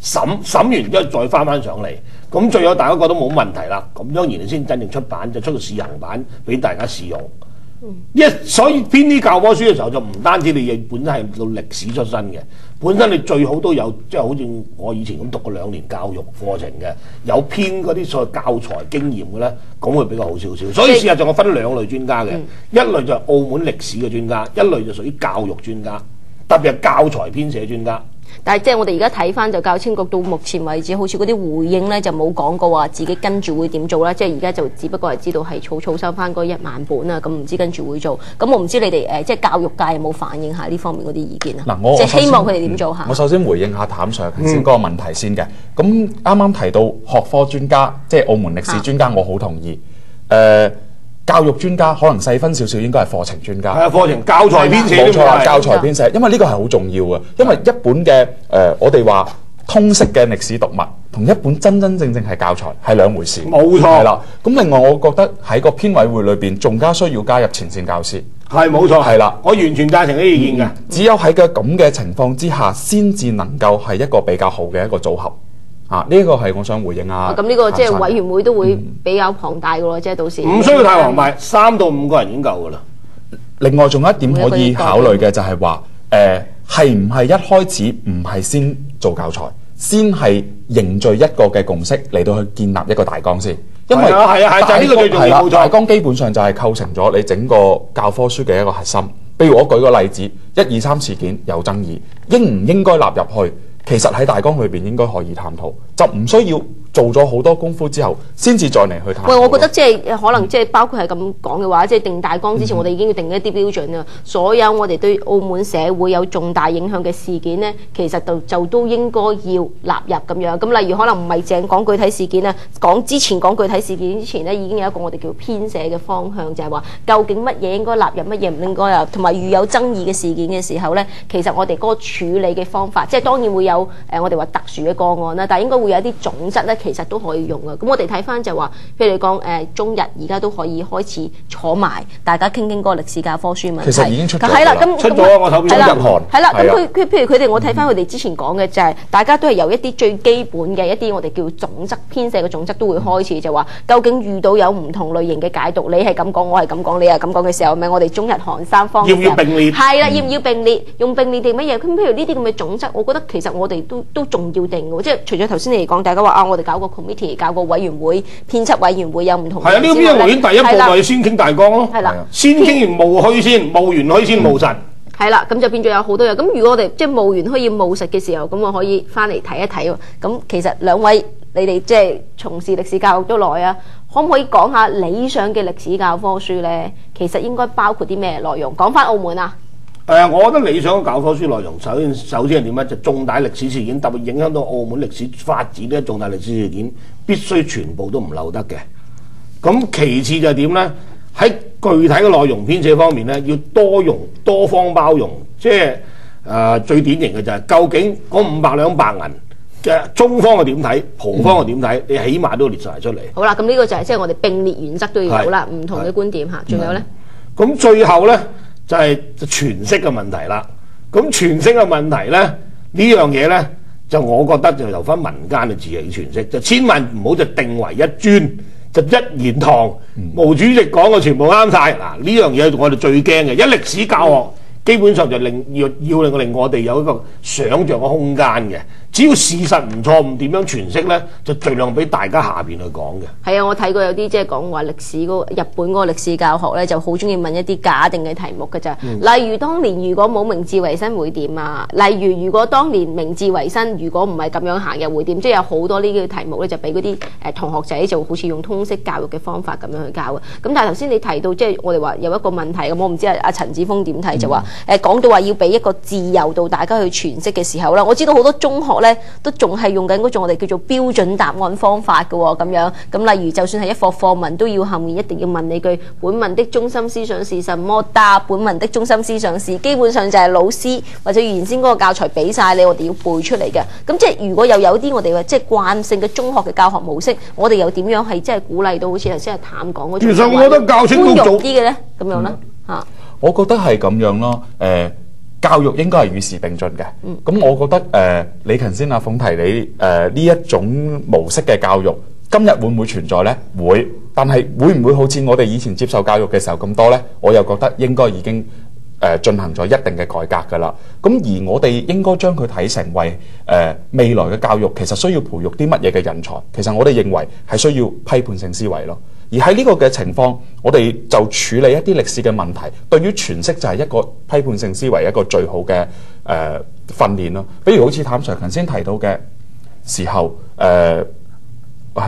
審完之後再翻上嚟，咁最後大家覺得冇問題啦，咁樣然後先真正出版，就出個試行版俾大家試用。所以編啲教科書嘅時候就唔單止你本身係到歷史出身嘅，本身你最好都有即係好似我以前咁讀過2年教育課程嘅，有編嗰啲所謂教材經驗嘅咧，咁會比較好少少。所以事實上我分2類專家嘅，一類就係澳門歷史嘅專家，一類就屬於教育專家，特別係教材編寫專家。但係即係我哋而家睇翻就教青局到目前為止，好似嗰啲回應咧就冇講過話自己跟住會點做啦。即係而家就只不過係知道係草收翻嗰1萬本啊，咁唔知跟住會做。咁我唔知你哋即係教育界有冇反映下呢方面嗰啲意見啊？嗱，即係希望佢哋點做下。我首先回應下譚 Sir 頭先嗰個問題先嘅。咁啱啱提到學科專家，即係澳門歷史專家，我好同意。教育專家可能細分少少，應該係課程專家。係啊，課程教材編寫。冇錯啦，教材編寫，因為呢個係好重要嘅。因為一本嘅我哋話通識嘅歷史讀物，同一本真正係教材係兩回事。冇錯。係啦。咁另外，我覺得喺個編委會裏邊，仲加需要加入前線教師。係冇錯。係啦，我完全贊成呢啲意見嘅。只有喺個咁嘅情況之下，先至能夠係一個比較好嘅一個組合。呢個係我想回應啊。咁呢個即係委員會都會比較龐大嘅咯，即係到時唔需要太龐大，3到5個人已經夠㗎啦。另外仲有一點可以考慮嘅就係話，係唔係一開始唔係先做教材，先係凝聚一個嘅共識嚟到去建立一個大綱先。因為係就係呢個最重要。冇錯，大綱基本上就係構成咗你整個教科書嘅一個核心。譬如我舉個例子，1、2、3事件有爭議，應唔應該納入去？其實喺大綱裏邊應該可以探討，就唔需要做咗好多功夫之後，先至再嚟去探討。喂，我覺得即係可能即係包括係咁講嘅話，即係定大綱之前，我哋已經要定一啲標準啦。所有我哋對澳門社會有重大影響嘅事件呢，其實就都應該要納入咁樣。咁例如可能唔係淨講具體事件啦，講具體事件之前呢，已經有一個我哋叫編寫嘅方向，就係話究竟乜嘢應該納入，乜嘢唔應該納入，同埋遇有爭議嘅事件嘅時候呢，其實我哋嗰個處理嘅方法，即係當然會有。我哋話特殊嘅個案啦，但係應該會有一啲總則咧，其實都可以用嘅。咁我哋睇翻就話，譬如你講中日而家都可以開始坐埋，大家傾嗰個歷史教科書問題。其實已經出咗係啦，咁出咗我睇中日韓。係啦，咁佢譬如佢哋，我睇翻佢哋之前講嘅就係，大家都係由一啲最基本嘅一啲我哋叫總則編寫嘅總則都會開始，就話究竟遇到有唔同類型嘅解讀，你係咁講，我係咁講，你係咁講嘅時候，咪我哋中日韓3方要唔要並列？係啦，要唔要並列？用並列定乜嘢？咁譬如呢啲咁嘅總則，我覺得其實我哋都重要定嘅，即係除咗頭先你嚟講，大家話我哋搞個 committee， 搞個委員會、編輯委員會有唔同。係啊，呢個編輯委員第一步就係先傾大綱咯。係啦，先傾完務虛先，務完虛先務實。係啦，咁就變咗有好多嘢。咁如果我哋即係務完虛要務實嘅時候，咁我可以翻嚟睇一睇喎。咁其實兩位你哋即係從事歷史教育都耐啊，可唔可以講下理想嘅歷史教科書咧？其實應該包括啲咩內容？講翻澳門啊。我覺得理想嘅教科書內容，首先係點咧？就重大歷史事件，特別影響到澳門歷史發展呢重大歷史事件，必須全部都唔漏得嘅。咁其次就係點咧？喺具體嘅內容編寫方面咧，要多容、多方包容。即係最典型嘅就係、是、究竟嗰500兩白銀嘅中方係點睇，葡方係點睇？你起碼都列晒出嚟。好啦，咁呢個就係即係我哋並列原則都要有啦，唔同嘅觀點嚇。仲有咧？咁最後咧？就係詮釋嘅問題啦。咁詮釋嘅問題咧，呢樣嘢咧，就我覺得就由翻民間嘅自己詮釋，就千萬唔好就定為一尊，就一言堂。毛主席講嘅全部啱晒。嗱，呢樣嘢我哋最驚嘅，歷史教學基本上就令我哋有一個想像嘅空間嘅。只要事實唔錯誤，點樣詮釋咧，就盡量俾大家下邊去講嘅。係啊，我睇過有啲即係講話歷史日本嗰個歷史教學咧，就好中意問一啲假定嘅題目嘅咋。例如當年如果冇明治維新會點啊？例如如果當年明治維新如果唔係咁樣行嘅會點？即係有好多呢啲題目咧，就俾嗰啲同學仔就好似用通識教育嘅方法咁樣去教嘅。咁但係頭先你提到即係我哋話有一個問題咁，我唔知阿陳子峰點睇，就話講到話要俾一個自由度大家去詮釋嘅時候啦，我知道好多中學咧都仲係用緊嗰種我哋叫做標準答案方法嘅喎，咁樣咁例如就算係一課課文都要後面一定要問你句本文的中心思想是什麼？答本文的中心思想是，基本上就係老師或者原先嗰個教材俾晒你，我哋要背出嚟嘅。咁即係如果有啲我哋話即係慣性嘅中學嘅教學模式，我哋又點樣係即係鼓勵到好似頭先係譚講嗰種寬容啲嘅咧？咁樣咧嚇，我覺得係咁樣咯。教育應該係與時並進嘅。咁我覺得你頭先阿鳳提你呢一種模式嘅教育，今日會唔會存在呢？會，但係會唔會好似我哋以前接受教育嘅時候咁多呢？我又覺得應該已經進行咗一定嘅改革㗎啦。咁而我哋應該將佢睇成為未來嘅教育，其實需要培育啲乜嘢嘅人才？其實我哋認為係需要批判性思維咯。而喺呢個嘅情況，我哋就處理一啲歷史嘅問題，對於詮釋就係一個批判性思維一個最好嘅訓練咯。比如好似譚 Sir 頭先提到嘅時候，係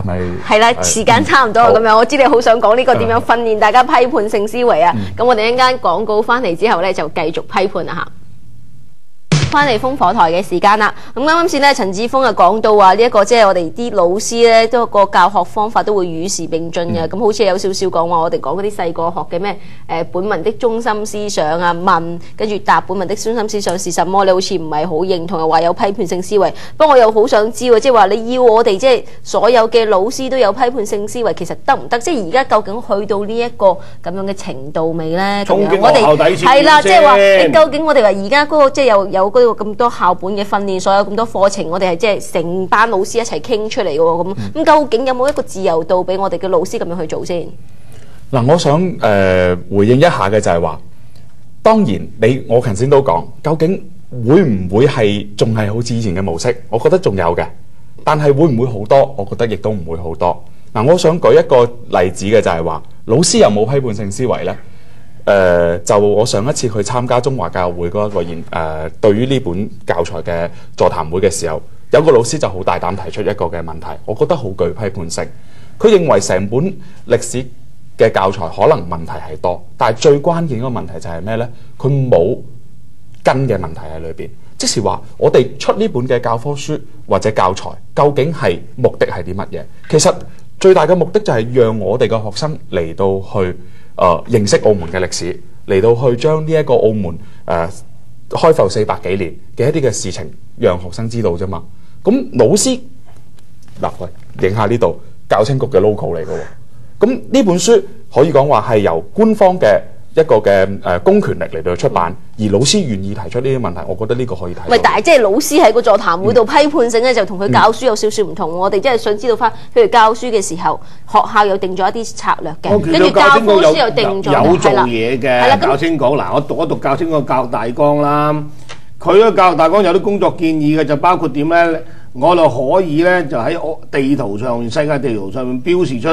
咪？係啦，時間差唔多咁樣。我知你好想講呢個點樣訓練大家批判性思維啊。咁我哋一陣間廣告翻嚟之後咧，就繼續批判啦嚇。翻嚟烽火台嘅時間啦，咁啱啱先咧，陳志峰啊講到話呢一個即係我哋啲老師咧，都個教學方法都會與時並進嘅。咁好似有少少講話，我哋講嗰啲細個學嘅咩本文的中心思想啊，問跟住答本文的中心思想是什麼，你好似唔係好認同，又話有批判性思維。不過我又好想知喎，即係話你要我哋即係所有嘅老師都有批判性思維，其實得唔得？即係而家究竟去到呢一個咁樣嘅程度未咧？衝擊學校底線係啦，即係話你究竟我哋話而家嗰個即係有嗰個咁多校本嘅訓練，所有咁多課程，我哋係即係成班老師一齊傾出嚟嘅喎。咁究竟有冇一個自由度俾我哋嘅老師咁樣去做先？嗱，我想回應一下嘅就係話，當然我頭先都講，究竟會唔會係仲係好似以前嘅模式？我覺得仲有嘅，但係會唔會好多？我覺得亦都唔會好多。嗱，我想舉一個例子嘅就係話，老師有冇批判性思維呢？就我上一次去參加中華教育會嗰一個對於呢本教材嘅座談會嘅時候，有個老師就好大膽提出一個嘅問題，我覺得好具批判性。佢認為成本歷史嘅教材可能問題係多，但係最關鍵嘅問題就係咩呢？佢冇根嘅問題喺裏邊，即是話我哋出呢本嘅教科書或者教材，究竟係目的係啲乜嘢？其實最大嘅目的就係讓我哋嘅學生嚟到去認識澳門嘅歷史，嚟到去將呢一個澳門開埠400幾年嘅一啲嘅事情，讓學生知道啫嘛。咁老師嗱，喂，影下呢度教青局嘅 logo 嚟嘅喎。咁呢本書可以講話係由官方嘅一個嘅公權力嚟到出版，而老師願意提出呢啲問題，我覺得呢個可以睇。唔係，但係即係老師喺個座談會度批判性咧，就同佢教書有少少唔同。我哋真係想知道翻，譬如教書嘅時候，學校又定咗一啲策略嘅，跟住教科書又定咗有做嘢嘅。教青局嗱，我讀一讀教青局教育大綱啦。佢個教育大綱有啲工作建議嘅，就包括點咧？我哋可以咧就喺地圖上面、世界地圖上面標示出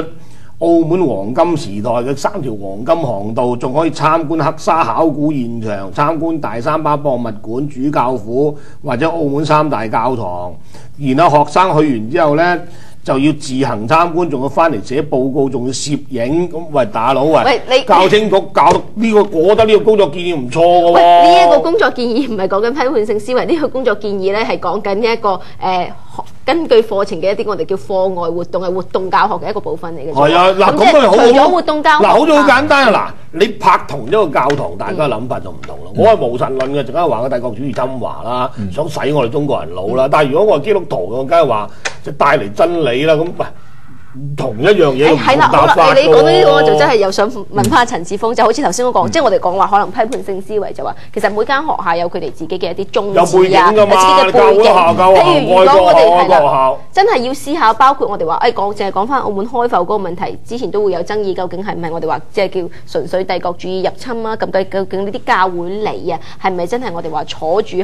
澳門黃金時代嘅3條黃金航道，仲可以參觀黑沙考古現場、參觀大三巴博物館、主教府或者澳門3大教堂。然後學生去完之後呢，就要自行參觀，仲要翻嚟寫報告，仲要攝影。咁喂，大佬喂，你教青局教到呢個，我覺得呢個工作建議唔錯嘅喎。呢一個工作建議唔係講緊批判性思維，呢個工作建議呢係講緊一個根據課程嘅一啲我哋叫課外活動，係活動教學嘅一個部分嚟嘅。係啊，嗱咁咪好。除咗活動教學，嗱好咗好簡單啊！嗱，你拍同一個教堂，大家諗法就唔同啦。我係無神論嘅，陣間話個帝國主義侵華啦，想洗我哋中國人腦啦。但係如果我係基督徒嘅，我梗係話即係帶嚟真理啦。咁喂，同一樣嘢唔同答法㗎喎。你講到呢個，我就真係又想問翻陳志峰，就好似頭先我講，即係我哋講話可能批判性思維就話，其實每間學校有佢哋自己嘅一啲宗旨啊，有自己嘅背景。譬如如果我哋係啦，真係要思考，包括我哋話淨係講翻澳門開埠嗰個問題，之前都會有爭議，究竟係唔係我哋話即係叫純粹帝國主義入侵啊？咁究竟呢啲教會嚟啊，係咪真係我哋話坐住